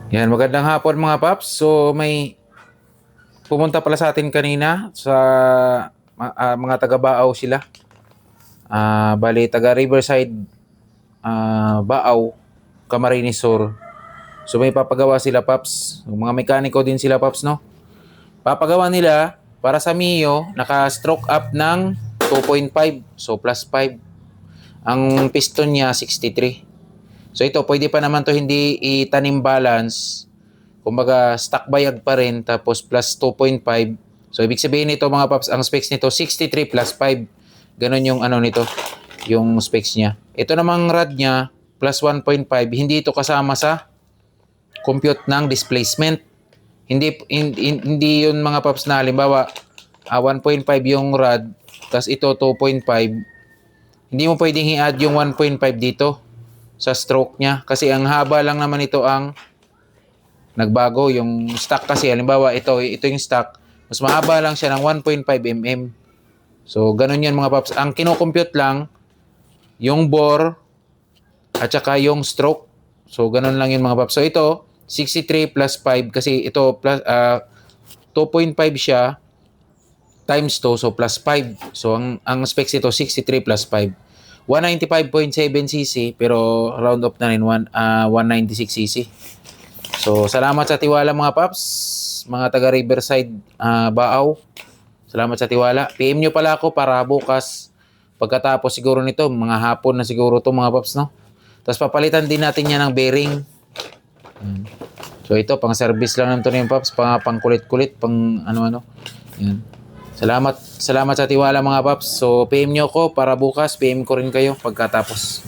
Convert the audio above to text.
Yan, magandang hapon mga paps. So may pumunta pala sa atin kanina sa mga taga Baaw sila. Bali taga Riverside, Baaw, Camarines Sur. So may papagawa sila paps. Mga mekaniko din sila paps, no? Papagawa nila para sa Mio, naka-stroke up ng 2.5, so plus 5. Ang piston niya 63. So ito, pwede pa naman to hindi itanim balance. Kumbaga, stock bayag pa rin, tapos plus 2.5. So, ibig sabihin nito mga paps, ang specs nito, 63 plus 5. Ganon yung ano nito, yung specs niya. Ito namang rad niya, plus 1.5. Hindi ito kasama sa compute ng displacement. Hindi yun mga paps na halimbawa, 1.5 yung rad, tapos ito 2.5. Hindi mo pwedeng i-add yung 1.5 dito sa stroke niya. Kasi ang haba lang naman ito ang nagbago. Yung stock kasi, halimbawa ito yung stock, mas mahaba lang siya ng 1.5 mm. So, ganun yan mga paps. Ang kinocompute lang, yung bore, at saka yung stroke. So, ganun lang yun mga paps. So, ito, 63 plus 5, kasi ito, plus, 2.5 siya, times 2, so plus 5. So, ang specs ito, 63 plus 5. 195.7cc, pero round off na rin, 196cc. So, salamat sa tiwala mga paps, mga taga Riverside, Baaw. Salamat sa tiwala. PM nyo pala ako para bukas, pagkatapos siguro nito, mga hapon na siguro to mga paps, no? Tapos papalitan din natin yan ng bearing. So, ito, pang service lang naman ito yung paps, pang kulit-kulit, pang ano-ano. Yan. Salamat sa tiwala mga paps. So, PM nyo ko para bukas, PM ko rin kayo pagkatapos.